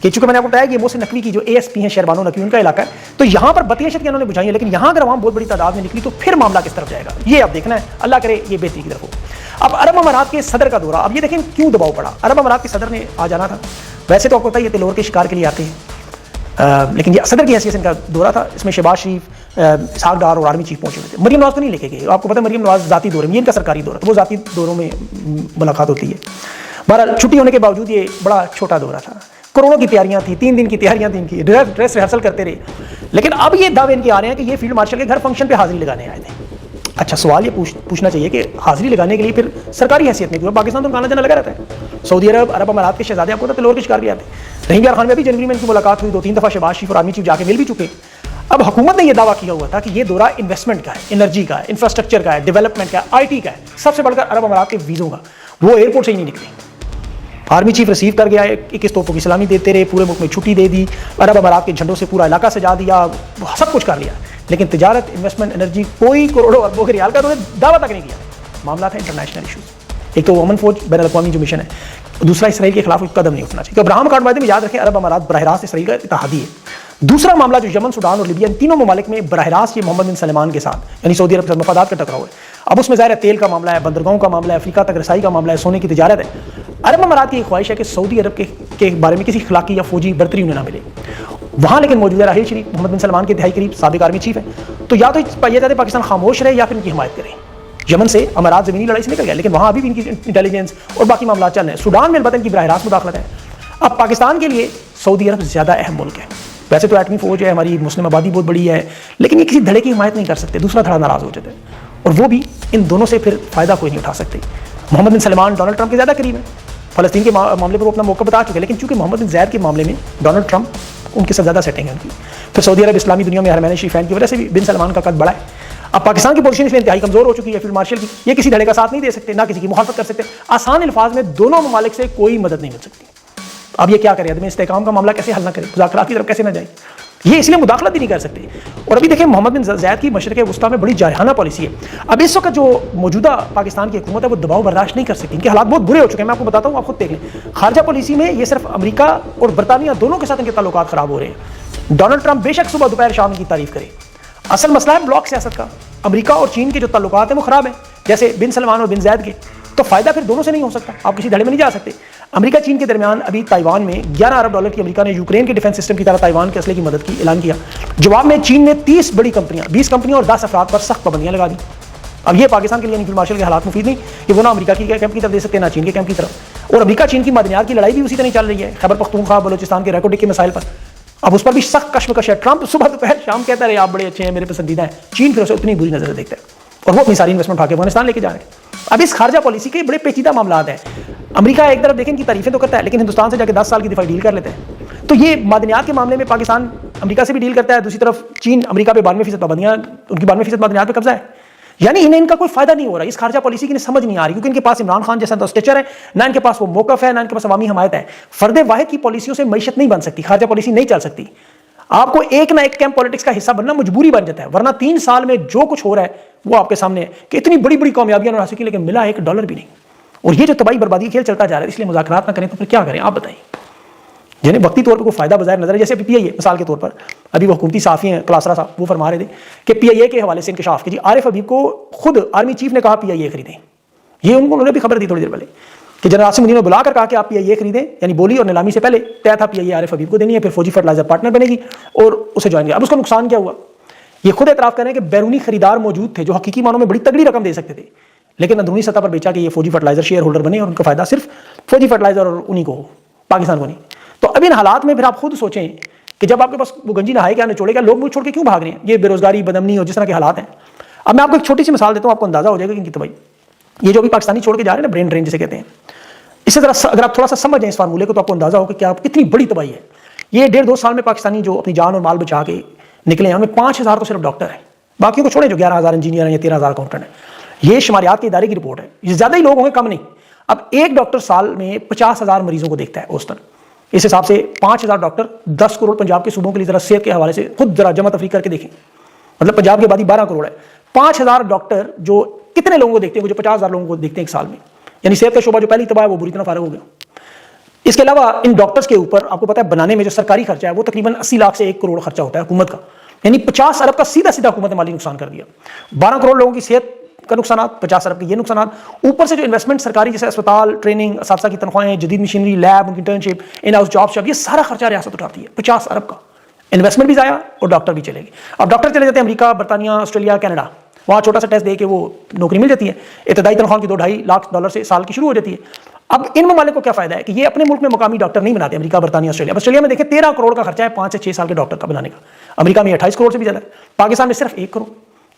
کہ چونکہ میں نے آپ کو بتایا کہ یہ موسم نقوی کی جو ASP ہیں شہر بانو نقوی ان کا علاقہ ہے, تو یہاں پر بتیشت کی انہوں نے بجھائی ہے, لیکن یہاں اگر عوام بہت بڑی تعداد میں نکلی تو پھر معاملہ کس طرف جائے گا, یہ اب دیکھنا ہے. اللہ کرے یہ بہتری کی طرف ہو. اب عرب امارات کے صدر کا دورہ, اب یہ دیکھیں کیوں دباؤ پڑا. عرب امارات کے صدر نے آ جانا تھا, ویسے تو آپ کو پتہ ہے یہ تلور کے شکار کے لیے آتے ہیں, لیکن یہ صدر کی حیثیت سے ان کا دورہ تھا. اس میں شہباز شریف, اسحاق ڈار اور آرمی چیف پہنچے ہوئے تھے. مریم نواز کو نہیں لے کے گئے, آپ کو پتہ ہے مریم نواز ذاتی دورے میں, یہ ان کا سرکاری دورہ تھا, وہ ذاتی دوروں میں ملاقات ہوتی ہے. بہرحال چھٹی ہونے کے باوجود یہ بڑا چھوٹا دورہ تھا, کروڑوں کی تیاریاں تھیں, 3 دن کی تیاریاں تھیں, ان کی ڈریس ریہرسل کرتے رہے. لیکن اب یہ دعوے ان کے آ رہے ہیں کہ یہ فیلڈ مارشل کے گھر فنکشن پہ حاضری لگانے آئے تھے. اچھا سوال یہ پوچھنا چاہیے کہ حاضری لگانے کے لیے پھر سرکاری حیثیت میں کیوں؟ پاکستان تو آنا جانا لگا رہتا ہے. سعودی عرب, عرب امارات کے شہزادے آپ کو تلور کے شکار بھی آتے ہیں. رحیم یار خان میں بھی جنوری میں ان کی ملاقات ہوئی, 2-3 دفعہ شہباز شریف اور آرمی چیف جا کے مل بھی چکے. اب حکومت نے یہ دعویٰ کیا ہوا تھا کہ یہ دورہ انویسٹمنٹ کا ہے, انرجی کا ہے, انفراسٹرکچر کا ہے, ڈیولپمنٹ کا ہے, IT کا ہے, سب سے بڑھ کر عرب امارات کے ویزوں کا. وہ ایئرپورٹ سے ہی نہیں نکلے. آرمی چیف ریسیو کر گیا, 21 توپوں کی سلامی دیتے رہے, پورے ملک میں چھٹی دے دی, عرب امارات کے جھنڈوں سے پورا علاقہ سجا دیا, سب کچھ کر لیا. لیکن تجارت, انویسٹمنٹ, انرجی کوئی کروڑوں اربوں کے ریال کا انہوں نے دعویٰ تک نہیں کیا. معاملات ہیں انٹرنیشنل ایشوز. ایک تو امن فوج بین الاقوامی جو مشن ہے, دوسرا اسرائیل کے خلاف قدم نہیں اٹھنا چاہیے. ابراہم اکارڈ معاہدے میں یاد رکھیں عرب امارات براہ راست اسرائیل کا اتحادی ہے. دوسرا معاملہ جو یمن, سوڈان اور لیبیا, ان تینوں ممالک میں براہ راست یہ محمد بن سلمان کے ساتھ یعنی سعودی عرب کے ساتھ مفادات کا ٹکراؤ ہے. اب اس میں ظاہر ہے تیل کا معاملہ ہے, بندرگاہوں کا معاملہ ہے, افریقہ تک رسائی کا معاملہ ہے, سونے کی تجارت ہے. عرب امارات کی ایک خواہش ہے کہ سعودی عرب کے بارے میں کسی اخلاقی یا فوجی برتری انہیں نہ ملے. وہاں لیکن موجودہ راحیل شریف محمد بن سلمان کے انتہائی قریب سابق آرمی چیف ہے, تو یا تو یہ چاہتے پاکستان خاموش رہے یا پھر ان کی حمایت کرے. یمن سے امارات زمینی لڑائی سے نکل گیا, لیکن وہاں ابھی بھی ان کی انٹیلیجنس اور باقی معاملات چل رہے ہیں. سوڈان میں البتہ ان کی براہ راست مداخلت ہے. اب پاکستان کے لیے سعودی عرب زیادہ اہم ملک ہے. ویسے تو ایٹمی فوج ہے, ہماری مسلم آبادی بہت بڑی ہے, لیکن یہ کسی دھڑے کی حمایت نہیں کر سکتے, دوسرا دھڑا ناراض ہو جاتا ہے, اور وہ بھی ان دونوں سے پھر فائدہ کوئی نہیں اٹھا سکتے. محمد بن سلمان ڈونلڈ ٹرمپ کے زیادہ قریب ہیں, فلسطین کے معاملے پر وہ اپنا موقع بتا چکے, لیکن چونکہ محمد بن زیاد کے معاملے میں ڈونلڈ ٹرمپ ان کے ساتھ زیادہ سیٹنگ ہے ان کی. پھر سعودی عرب اسلامی دنیا میں حرمین شریفین کی وجہ سے بھی بن سلمان کا قد بڑا ہے. اب پاکستان کی پوزیشن اس میں انتہائی کمزور ہو چکی ہے فیلڈ مارشل کی, یہ کسی دھڑے کا ساتھ نہیں دے سکتے, نہ کسی کی مخالفت کر سکتے. آسان الفاظ میں دونوں ممالک سے کوئی مدد نہیں مل سکتی. اب یہ کیا کرے, عدم استحکام کا معاملہ کیسے حل نہ کرے, مذاکرات کی طرف کیسے نہ جائے, یہ اس لیے مداخلت بھی نہیں کر سکتے. اور ابھی دیکھیں محمد بن زیاد کی مشرق وسطیٰ میں بڑی جارحانہ پالیسی ہے. اب اس وقت جو موجودہ پاکستان کی حکومت ہے وہ دباؤ برداشت نہیں کر سکتی, ان کے حالات بہت برے ہو چکے ہیں. میں آپ کو بتاتا ہوں, آپ خود دیکھ لیں. خارجہ پالیسی میں یہ صرف امریکہ اور برطانیہ دونوں کے ساتھ ان کے تعلقات خراب ہو رہے ہیں. ڈونلڈ ٹرمپ بے شک صبح دوپہر شام کی تعریف کرے, اصل مسئلہ ہے بلاک سیاست کا. امریکہ اور چین کے جو تعلقات ہیں وہ خراب ہیں, جیسے بن سلمان اور بن زیاد کے, تو فائدہ پھر دونوں سے نہیں ہو سکتا, آپ کسی دھڑے میں نہیں جا سکتے. امریکہ چین کے درمیان ابھی تائیوان میں 11 ارب ڈالر کی امریکہ نے یوکرین کے ڈیفنس سسٹم کی طرح تائیوان کے اسلحے کی مدد کی اعلان کیا. جواب میں چین نے 30 بڑی کمپنیاں, 20 کمپنیاں اور 10 افراد پر سخت پابندیاں لگا دی. اب یہ پاکستان کے لیے فیلڈ مارشل کے حالات مفید نہیں کہ وہ نہ امریکہ کی کیمپ کی طرف دے سکتے, نہ چین کے کیمپ کی طرف. اور امریکہ چین کی معدنیات کی لڑائی بھی اسی طرح چل رہی ہے, خیبر پختونخوا بلوچستان کے ریکوڈک کے مسائل پر. اب اس پر بھی سخت کشمکش ہے. ٹرمپ صبح دوپہر شام کہتا رہے آپ بڑے اچھے ہیں, میرے پسندیدہ ہیں, چین پھر اسے اتنی بری نظر سے دیکھتا ہے, اور وہ اپنی ساری انویسٹمنٹ اٹھا کے افغانستان لے کے جا رہے ہیں. اب اس خارجہ پالیسی کے بڑے پیچیدہ معاملات ہیں. امریکہ ایک طرف دیکھیں کی تعریفیں تو کرتا ہے, لیکن ہندوستان سے جا کے 10 سال کی دفاعی ڈیل کر لیتے ہیں. تو یہ معدنیات کے معاملے میں پاکستان امریکہ سے بھی ڈیل کرتا ہے, دوسری طرف چین امریکہ پہ 92% پابندیاں, ان کی 92% معدنیات پہ قبضہ ہے. یعنی انہیں ان کا کوئی فائدہ نہیں ہو رہا, اس خارجہ پالیسی کی انہیں سمجھ نہیں آ رہی, کیونکہ ان کے پاس عمران خان جیسا اسٹیچر ہے, نہ ان کے پاس وہ موقف ہے, نہ ان کے پاس عوامی حمایت ہے. فرد واحد کی پالیسیوں سے معیشت نہیں بن سکتی, خارجہ پالیسی نہیں چل سکتی. آپ کو ایک نہ ایک کیمپ پالیٹکس کا حصہ بننا مجبوری بن جاتا ہے, ورنہ 3 سال میں جو کچھ ہو رہا ہے وہ آپ کے سامنے ہے کہ اتنی بڑی بڑی کامیابیاں انہوں نے حاصل کی, لیکن ملا $1 بھی نہیں. اور یہ جو تباہی بربادی کھیل چلتا جا رہا ہے, اس لیے مذاکرات نہ کریں تو پھر کیا کریں, آپ بتائیں. جنہیں وقتی طور پر کوئی فائدہ بظاہر نظر ہے, جیسے پی آئی اے مثال کے طور پر, ابھی وہ حکومتی صحافی ہیں کلاسرا صاحب, وہ فرما رہے تھے کہ پی آئی اے کے حوالے سے انکشاف کہ جی عارف حبیب کو خود آرمی چیف نے کہا پی آئی اے خریدیں. یہ انہوں نے بھی خبر دی تھوڑی دیر پہلے کہ جنرل عاصم منیر نے بلا کر کہا کہ آپ پی آئی اے خریدیں, یعنی بولی اور نیلامی سے پہلے طے تھا پی آئی اے عارف حبیب کو دینی ہے, پھر فوجی فرٹلائزر پارٹنر بنے گی اور اسے جوائن کیا. اب اس کا نقصان کیا ہوا, یہ خود اعتراف کر رہے ہیں کہ بیرونی خریدار موجود تھے جو حقیقی معنوں میں بڑی تگڑی رقم دے سکتے تھے, لیکن اندرونی سطح پر بیچا کہ یہ فوجی فرٹلائزر شیئر ہولڈر بنے اور ان کا فائدہ صرف فوجی فرٹلائزر اور انہی کو ہو, پاکستان کو نہیں. تو اب ان حالات میں پھر آپ خود سوچیں کہ جب آپ کے پاس وہ گنجی نہائے کیا نچوڑے گا, لوگ ملک چھوڑ کے کیوں بھاگ رہے ہیں, یہ بے روزگاری بد امنی اور جس طرح کے حالات ہیں. اب میں آپ کو ایک چھوٹی سی مثال دیتا ہوں, آپ کو اندازہ ہو جائے گا کہ ان کی تباہی. یہ جو بھی پاکستانی چھوڑ کے جا رہے ہیں نا, برین ڈرین جسے کہتے ہیں, اس سے ذرا اگر آپ تھوڑا سا سمجھیں اس فارمولے کو تو آپ کو اندازہ ہو کہ کیا کتنی بڑی تباہی ہے. یہ 1.5-2 سال میں پاکستانی جو اپنی جان اور مال بچا کے نکلے ہیں, ان میں 5,000 تو صرف ڈاکٹر ہیں, باقیوں کو چھوڑیں جو 11,000 انجینئر ہیں یا 13,000 اکاؤنٹنٹ ہیں. یہ شماریات کے ادارے کی رپورٹ ہے, یہ زیادہ ہی لوگ ہوں گے, کم نہیں. اب ایک ڈاکٹر سال میں 50,000 مریضوں کو دیکھتا ہے اوسطاً. اس حساب سے 5,000 ڈاکٹر 10 کروڑ پنجاب کے صوبوں کے لیے ذرا صحت کے حوالے سے خود ذرا جمع تفریق کر کے دیکھیں, مطلب پنجاب کی آبادی 12 کروڑ ہے. 5,000 ڈاکٹر جو کتنے لوگوں کو دیکھتے ہیں, وہ جو 50,000 لوگوں کو دیکھتے ہیں ایک سال میں, یعنی صحت کا شعبہ جو پہلی تباہ ہے وہ بری طرح فارغ ہو گیا. اس کے علاوہ ان ڈاکٹرز کے اوپر آپ کو پتا ہے بنانے میں جو سرکاری خرچہ ہے وہ تقریباً 80 لاکھ سے 1 کروڑ خرچہ ہوتا ہے حکومت کا، یعنی 50 ارب کا سیدھا حکومت نے مالی نقصان کر دیا. 12 کروڑ لوگوں کی صحت کا نقصانات، 50 ارب کے یہ نقصانات، اوپر سے جو انویسٹمنٹ سرکاری جیسے اسپتال، ٹریننگ، اساتذہ کی تنخواہیں، جدید machinery, lab, internship, in house job, یہ سارا خرچہ ریاست اٹھاتی ہے. 50 ارب کا انویسٹمنٹ بھی ضائع اور ڈاکٹر بھی چلے گئے. اب ڈاکٹر چلے جاتے ہیں امریکہ، برطانیہ، آسٹریلیا، کینیڈا، وہاں چھوٹا سا ٹیسٹ دے کے وہ نوکری مل جاتی ہے. ابتدائی تنخواہ کی $2.5 لاکھ سے سال کی شروع ہو جاتی ہے. اب ان ممالک کو کیا فائدہ ہے کہ یہ اپنے ملک میں مقامی ڈاکٹر نہیں بناتے، امریکہ، برطانیہ، آسٹریلیا. آسٹریلیا میں دیکھیں 13 کروڑ کا خرچہ ہے 5 سے 6 سال کے ڈاکٹر کا بنانے کا. امریکہ میں 28 کروڑ سے بھی زیادہ ہے. پاکستان میں صرف 1 کروڑ.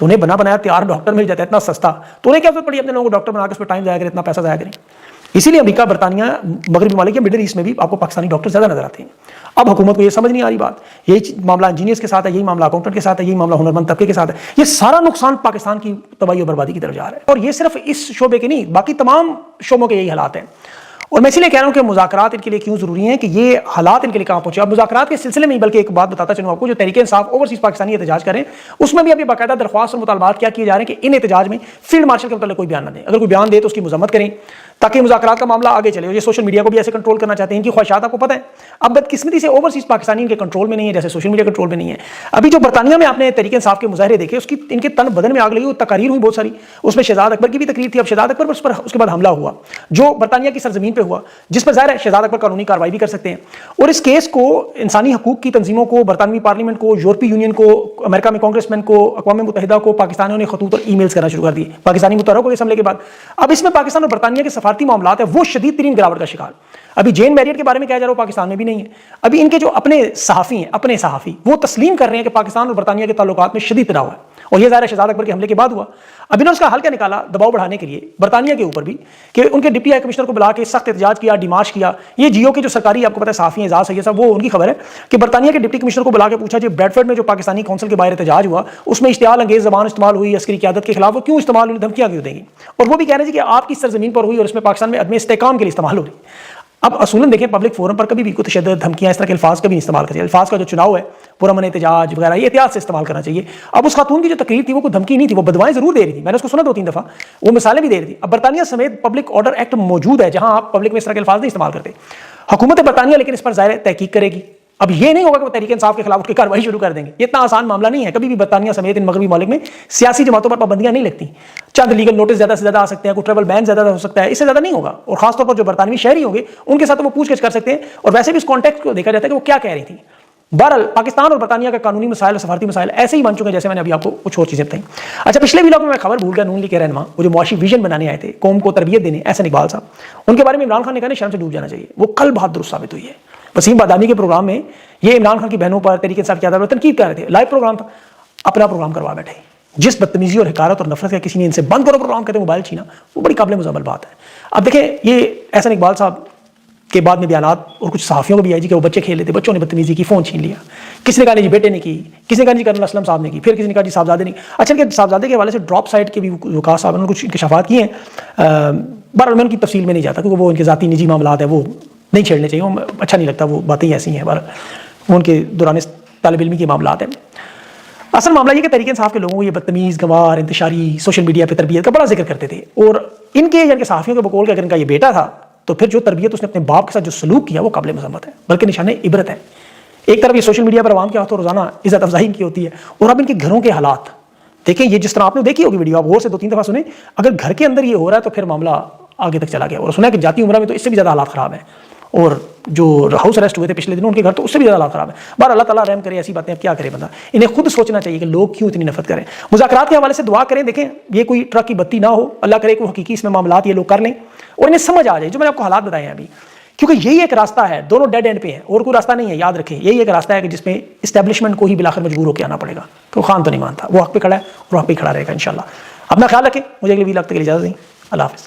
تو انہیں بنایا تیار ڈاکٹر مل جاتا ہے اتنا سستا، تو انہیں کیا ضرورت پڑی اپنے لوگوں کو ڈاکٹر بنا کے اس پہ ٹائم ضائع کریں، اتنا پیسہ ضائع کریں. اسی لیے امریکہ، برطانیہ، مغربی ممالک یا مڈل ایسٹ میں بھی آپ کو پاکستانی ڈاکٹر زیادہ نظر آتے ہیں. اب حکومت کو یہ سمجھ نہیں آ رہی بات، یہی معاملہ انجینئرس کے ساتھ ہے، یہی معاملہ اکاؤنٹنٹ کے ساتھ ہے، یہی معاملہ ہنرمند طبقے کے ساتھ ہے. یہ سارا نقصان پاکستان کی تباہی و بربادی کی طرف جا رہا ہے. اور یہ صرف اس شعبے کے نہیں، باقی تمام شعبوں کے یہی حالات ہیں. اور میں اسی لیے کہہ رہا ہوں کہ مذاکرات ان کے لیے کیوں ضروری ہیں، کہ یہ حالات ان کے لیے کہاں پہنچے. اب مذاکرات کے سلسلے میں بلکہ ایک بات بتاتا چلوں آپ کو، جو تحریک انصاف اوورسیز پاکستانی احتجاج کریں اس میں بھی ابھی باقاعدہ درخواست اور مطالبات کیا کیے جا رہے ہیں کہ ان احتجاج میں فیلڈ مارشل کے متعلق کوئی بیان نہ دیں. اگر کوئی بیان دے تو اس کی مذمت کریں تاکہ مذاکرات کا معاملہ آگے چلے. اور یہ سوشل میڈیا کو بھی ایسے کنٹرول کرنا چاہتے ہیں، ان کی خواہشات آپ کو پتہ ہے. اب بدقسمتی سے اوورسیز پاکستانی ان کے کنٹرول میں نہیں ہے، جیسے سوشل میڈیا کنٹرول میں نہیں ہے. ابھی جو برطانیہ میں آپ نے تحریک انصاف کے مظاہرے دیکھے، اس کی ان کے تن بدن میں آگ لگی، وہ تقاریر ہوئی بہت ساری. اس میں شہزاد اکبر کی بھی تقریر تھی. اب شہزاد اکبر پر اس کے بعد حملہ ہوا جو برطانیہ کی سرزمین پہ ہوا، جس پر ظاہر ہے شہزاد اکبر قانونی کارروائی بھی کر سکتے ہیں. اور اس کیس کو انسانی حقوق کی تنظیموں کو، برطانوی پارلیمنٹ کو، یورپی یونین کو، امریکہ میں کانگریس مین کو، اقوام متحدہ کو پاکستانیوں نے خطوط اور ای میلز کرنا شروع کر دیے پاکستانی متحرکوں کے حملے کے بعد. اب اس میں پاکستان اور برطانیہ کے سفارتی معاملات ہیں وہ شدید ترین گراوٹ کا شکار. ابھی جین میریٹ کے بارے میں کہا جا رہا ہے، پاکستان میں بھی نہیں ہے. ابھی ان کے جو اپنے صحافی وہ تسلیم کر رہے ہیں کہ پاکستان اور برطانیہ کے تعلقات میں شدید تناؤ ہے، اور یہ ظاہر ہے شہزاد اکبر کے حملے کے بعد ہوا. اب انہوں نے اس کا حل کیا نکالا، دباؤ بڑھانے کے لیے برطانیہ کے اوپر بھی، کہ ان کے ڈپٹی ہائی کمشنر کو بلا کے سخت احتجاج کیا، ڈیمارش کیا. یہ جیو کے جو سرکاری آپ کو پتہ ہے صحافی ہیں، اعزاز سید صاحب، وہ ان کی خبر ہے کہ برطانیہ کے ڈپٹی کمشنر کو بلا کے پوچھا جی بریڈفورڈ میں جو پاکستانی کونسل کے باہر احتجاج ہوا اس میں اشتعال انگیز زبان استعمال ہوئی عسکری قیادت کے خلاف، وہ کیوں استعمال ہوئی، دھمکیاں کیوں دیں گی. اور وہ بھی کہہ رہے ہیں کہ آپ کی سرزمین پر ہوئی اور اس میں پاکستان میں عدم استحکام کے لیے استعمال ہو رہی. اب اصولاً دیکھیں پبلک فورم پر کبھی بھی کوئی تشدد، دھمکیاں، اس طرح کے الفاظ کبھی نہیں استعمال کرتے. الفاظ کا جو چناؤ ہے پرامن احتجاج وغیرہ یہ احتیاط سے استعمال کرنا چاہیے. اب اس خاتون کی جو تقریر تھی وہ کوئی دھمکی نہیں تھی، وہ بدوائیں ضرور دے رہی تھی، میں نے اس کو سنا 2-3 دفعہ، وہ مثالیں بھی دے رہی تھی. اب برطانیہ سمیت پبلک آرڈر ایکٹ موجود ہے جہاں آپ پبلک میں اس طرح کے الفاظ نہیں استعمال کرتے. حکومت برطانیہ لیکن اس پر ظاہر تحقیق کرے گی. اب یہ نہیں ہوگا کہ وہ تحریک انصاف کے خلاف اٹھ کے کارروائی شروع کر دیں گے، یہ اتنا آسان معاملہ نہیں ہے. کبھی بھی برطانیہ سمیت ان مغربی ممالک میں سیاسی جماعتوں پر پابندیاں نہیں لگتی. چند لیگل نوٹس زیادہ سے زیادہ آ سکتے ہیں، کوئی ٹریول بین زیادہ ہو سکتا ہے، اس سے زیادہ نہیں ہوگا. اور خاص طور پر جو برطانوی شہری ہوں گے ان کے ساتھ وہ پوچھ گچھ کر سکتے ہیں. اور ویسے بھی اس کانٹیکٹ کو دیکھا جاتا ہے کہ وہ کیا کہہ رہی تھی. بہرحال پاکستان اور برطانیہ کا قانونی مسائل اور سفارتی مسائل ایسے ہی بن چکے ہیں جیسے میں نے ابھی آپ کو کچھ اور چیزیں بتائیں. اچھا، پچھلے ویلاگ میں خبر بھول گیا، نون لیگ کے رہنما وہ جو معاشی ویژن بنانے آئے تھے، قوم کو تربیت دینے، احسن اقبال صاحب، ان کے بارے میں عمران خان نے کہا شرم سے ڈوب جانا چاہیے. وہ کل بہت درست ثابت ہوئی ہے. وسیم بادامی کے پروگرام میں یہ عمران خان کی بہنوں پر تحریک انصاف کی عدالت پر تنقید کر رہے تھے. لائیو پروگرام تھا، اپنا پروگرام کروا بیٹھے. جس بدتمیزی اور حقارت اور نفرت کا کسی نے ان سے بند کرو پروگرام کہتے موبائل چھینا، وہ بڑی قابل مزمل بات ہے. اب دیکھیں یہ احسن اقبال صاحب کے بعد میں بیانات اور کچھ صحافیوں کو بھی آئی جی کہ وہ بچے کھیل رہے تھے، بچوں نے بدتمیزی کی، فون چھین لیا. کسی نے کہا جی بیٹے نے کی، کسی نے کہا جی کرنل اسلم صاحب نے کی، پھر کسی نے کہا جی صاحبزادے نے کی. اچھا کہ صاحبزادے کے حوالے سے ڈراپ سائٹ کے بھی وکاس صاحب نے کچھ انکشافات کیے ہیں. بہرحال میں ان کی تفصیل میں نہیں جاتا کیونکہ وہ ان کے ذاتی نجی معاملات ہیں، وہ نہیں چھیڑنے چاہیے، وہ اچھا نہیں لگتا، وہ باتیں ایسی ہیں. بہرحال وہ ان کے دوران طالب علمی کے معاملات ہیں. اصل معاملہ یہ کہ تحریک انصاف کے لوگوں کو یہ بدتمیز، گنوار، انتشاری، سوشل میڈیا پہ تربیت کا بڑا ذکر کرتے تھے. اور ان کے یعنی کہ صحافیوں کے بقول کہ اگر ان کا یہ بیٹا تھا تو پھر جو تربیت اس نے اپنے باپ کے ساتھ جو سلوک کیا وہ قابل مذمت ہے، بلکہ نشان عبرت ہے. ایک طرف یہ سوشل میڈیا پر عوام کے ہاتھوں روزانہ عزت افزائی کی ہوتی ہے، اور اب ان کے گھروں کے حالات دیکھیں. یہ جس طرح آپ نے دیکھی ہوگی ویڈیو، آپ غور سے 2-3 دفعہ سنیں. اگر گھر کے اندر یہ ہو رہا ہے تو پھر معاملہ آگے تک چلا گیا. اور سنا کہ جاتی عمرہ میں تو اس سے بھی زیادہ حالات خراب ہیں، اور جو ہاؤس اریسٹ ہوئے تھے پچھلے دنوں ان کے گھر تو اس سے بھی زیادہ حالات خراب ہیں. بہر اللہ تعالیٰ رحم کرے. ایسی باتیں اب کیا کرے بندہ، انہیں خود سوچنا چاہیے کہ لوگ کیوں اتنی نفرت کریں. مذاکرات کے حوالے سے دعا کریں. دیکھیں یہ کوئی ٹرک کی بتی نہ ہو، اللہ کرے کہ وہ حقیقی اس میں معاملات یہ لوگ کر لیں اور انہیں سمجھ آ جائے جو میں نے آپ کو حالات بتائے ہیں ابھی. کیونکہ یہی ایک راستہ ہے، دونوں ڈیڈ اینڈ پہ ہیں اور کوئی راستہ نہیں ہے. یاد رکھیں یہی ایک راستہ ہے کہ جس میں اسٹیبلشمنٹ کو ہی بلاخر مجبور ہو کے آنا پڑے گا. تو خان تو نہیں مانتا، وہ حق پہ کھڑا ہے اور حق پہ کھڑا رہے گا انشاءاللہ. اپنا خیال رکھیں. مجھے اگلے ویلاگ تک کے لیے اجازت دیں. اللہ حافظ.